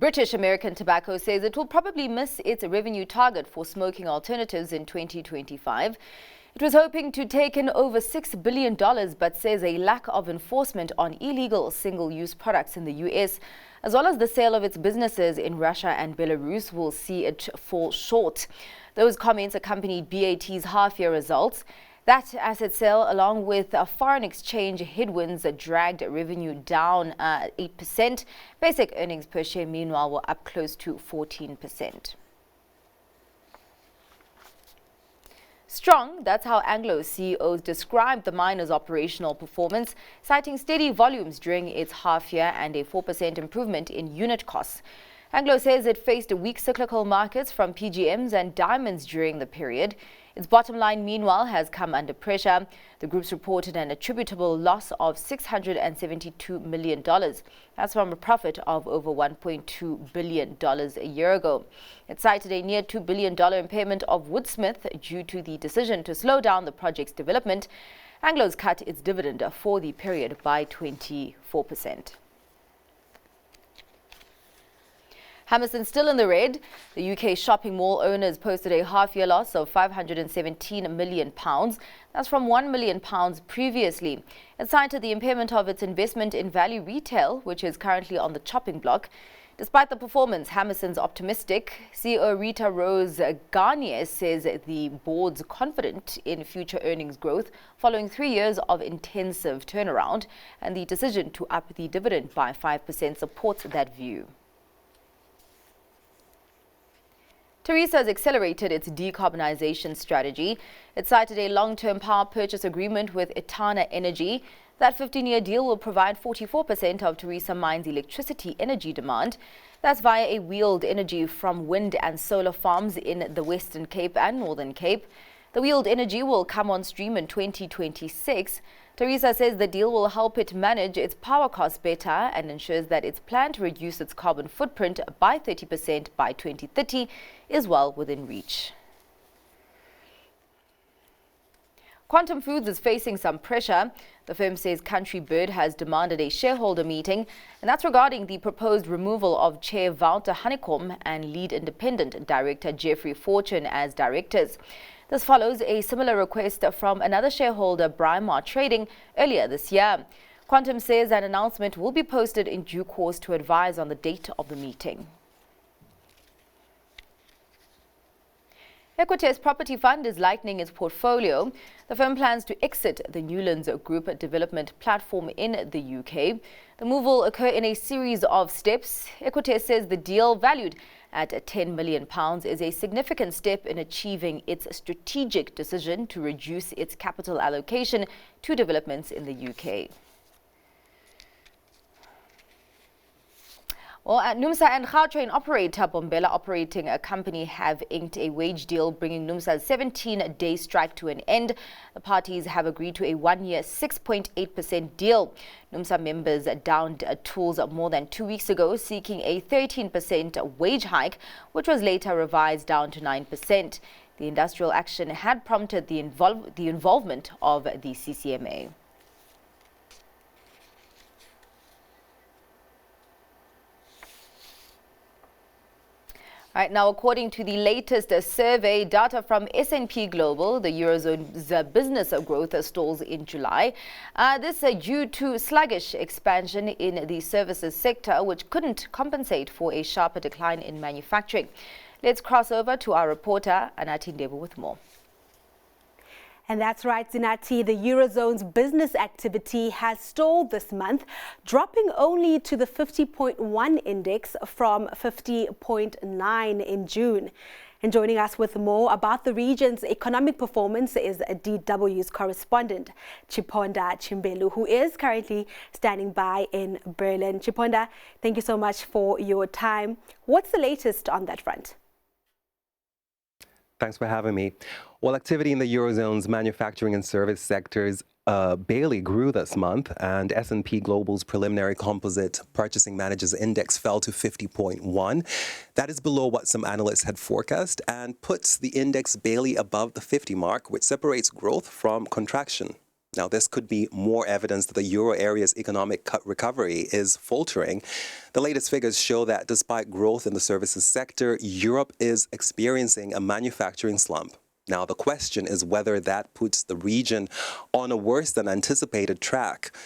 British American Tobacco says it will probably miss its revenue target for smoking alternatives in 2025. It was hoping to take in over $6 billion, but says a lack of enforcement on illegal single-use products in the US, as well as the sale of its businesses in Russia and Belarus, will see it fall short. Those comments accompanied BAT's half-year results. That asset sale, along with foreign exchange headwinds, dragged revenue down 8%. Basic earnings per share, meanwhile, were up close to 14%. Strong, that's how Anglo CEOs described the miner's operational performance, citing steady volumes during its half-year and a 4% improvement in unit costs. Anglo says it faced weak cyclical markets from PGMs and diamonds during the period. Its bottom line, meanwhile, has come under pressure. The group's reported an attributable loss of $672 million. That's from a profit of over $1.2 billion a year ago. It cited a near $2 billion impairment of Woodsmith due to the decision to slow down the project's development. Anglo's cut its dividend for the period by 24%. Hammerson still in the red. The UK shopping mall owners posted a half-year loss of £517 million. That's from £1 million previously. It cited the impairment of its investment in Value Retail, which is currently on the chopping block. Despite the performance, Hammerson's optimistic. CEO Rita Rose Garnier says the board's confident in future earnings growth following 3 years of intensive turnaround, and the decision to up the dividend by 5% supports that view. Tharisa has accelerated its decarbonisation strategy. It cited a long-term power purchase agreement with Etana Energy. That 15-year deal will provide 44% of Tharisa Mine's electricity energy demand. That's via a wheeled energy from wind and solar farms in the Western Cape and Northern Cape. The wheeled energy will come on stream in 2026. Tharisa says the deal will help it manage its power costs better and ensures that its plan to reduce its carbon footprint by 30% by 2030 is well within reach. Quantum Foods is facing some pressure. The firm says Country Bird has demanded a shareholder meeting, and that's regarding the proposed removal of Chair Wouter Honeycomb and Lead Independent Director Jeffrey Fortune as directors. This follows a similar request from another shareholder, Braemar Trading, earlier this year. Quantum says an announcement will be posted in due course to advise on the date of the meeting. Equites Property Fund is lightening its portfolio. The firm plans to exit the Newlands Group development platform in the UK. The move will occur in a series of steps. Equites says the deal, valued at £10 million, is a significant step in achieving its strategic decision to reduce its capital allocation to developments in the UK. Well, at NUMSA and Gautrain operator Bombela Operating a Company have inked a wage deal bringing NUMSA's 17-day strike to an end. The parties have agreed to a one-year 6.8% deal. NUMSA members downed tools more than 2 weeks ago, seeking a 13% wage hike, which was later revised down to 9%. The industrial action had prompted the involvement of the CCMA. All right, now, according to the latest survey data from S&P Global, the Eurozone's business growth stalls in July. This due to sluggish expansion in the services sector, which couldn't compensate for a sharper decline in manufacturing. Let's cross over to our reporter, Anati Ndevu, with more. And that's right, Zinati. The Eurozone's business activity has stalled this month, dropping only to the 50.1 index from 50.9 in June. And joining us with more about the region's economic performance is DW's correspondent, Chiponda Chimbelu, who is currently standing by in Berlin. Chiponda, thank you so much for your time. What's the latest on that front? Thanks for having me. Well, activity in the Eurozone's manufacturing and service sectors barely grew this month, and S&P Global's preliminary composite purchasing managers index fell to 50.1. That is below what some analysts had forecast and puts the index barely above the 50 mark, which separates growth from contraction. Now, this could be more evidence that the euro area's economic recovery is faltering. The latest figures show that despite growth in the services sector, Europe is experiencing a manufacturing slump. Now, the question is whether that puts the region on a worse than anticipated track.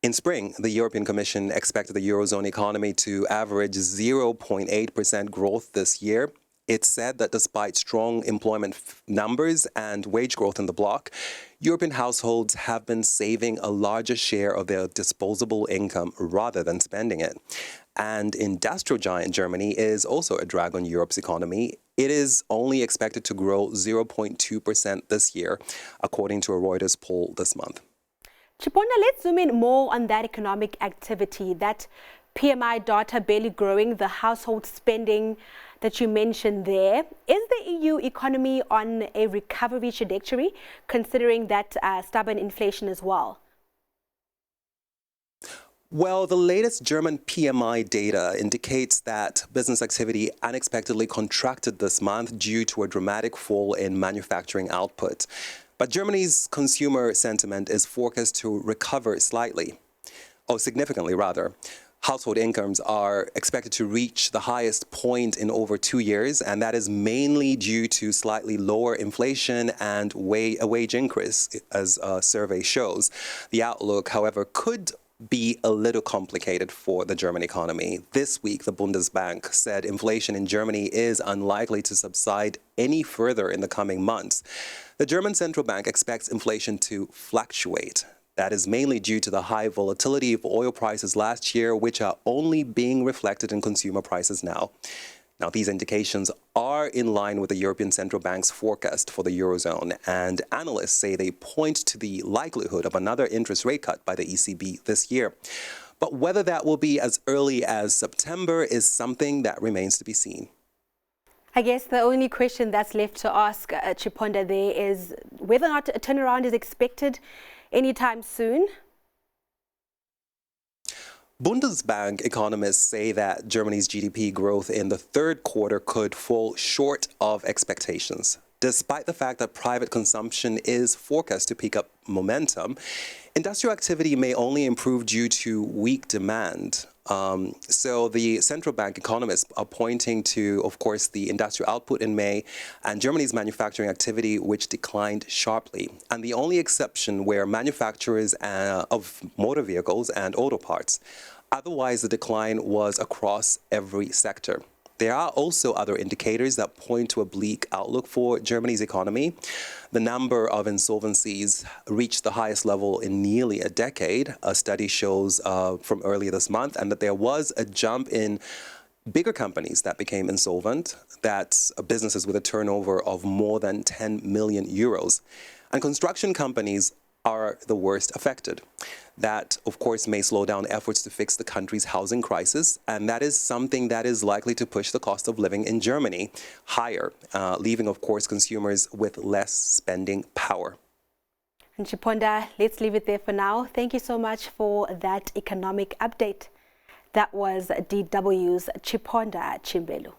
In spring, the European Commission expected the Eurozone economy to average 0.8% growth this year. It said that despite strong employment numbers and wage growth in the bloc, European households have been saving a larger share of their disposable income rather than spending it. And industrial giant Germany is also a drag on Europe's economy. It is only expected to grow 0.2% this year, according to a Reuters poll this month. Chiponda, let's zoom in more on that economic activity, that PMI data barely growing, the household spending that you mentioned there. Is the EU economy on a recovery trajectory, considering that stubborn inflation as well? Well, the latest German PMI data indicates that business activity unexpectedly contracted this month due to a dramatic fall in manufacturing output. But Germany's consumer sentiment is forecast to recover significantly rather. Household incomes are expected to reach the highest point in over 2 years, and that is mainly due to slightly lower inflation and a wage increase, as a survey shows. The outlook, however, could be a little complicated for the German economy. This week, the Bundesbank said inflation in Germany is unlikely to subside any further in the coming months. The German central bank expects inflation to fluctuate. That is mainly due to the high volatility of oil prices last year, which are only being reflected in consumer prices now. Now, these indications are in line with the European Central Bank's forecast for the Eurozone, and analysts say they point to the likelihood of another interest rate cut by the ECB this year. But whether that will be as early as September is something that remains to be seen. I guess the only question that's left to ask, Chiponda, there is whether or not a turnaround is expected anytime soon. Bundesbank economists say that Germany's GDP growth in the third quarter could fall short of expectations. Despite the fact that private consumption is forecast to pick up momentum, industrial activity may only improve due to weak demand. So the central bank economists are pointing to, of course, the industrial output in May and Germany's manufacturing activity, which declined sharply. And the only exception were manufacturers of motor vehicles and auto parts. Otherwise, the decline was across every sector. There are also other indicators that point to a bleak outlook for Germany's economy. The number of insolvencies reached the highest level in nearly a decade, a study shows from earlier this month, and that there was a jump in bigger companies that became insolvent. That's businesses with a turnover of more than 10 million euros. And construction companies are the worst affected. That, of course, may slow down efforts to fix the country's housing crisis, and that is something that is likely to push the cost of living in Germany higher, leaving, of course, consumers with less spending power. And Chiponda, let's leave it there for now. Thank you so much for that economic update. That was DW's Chiponda Chimbelu.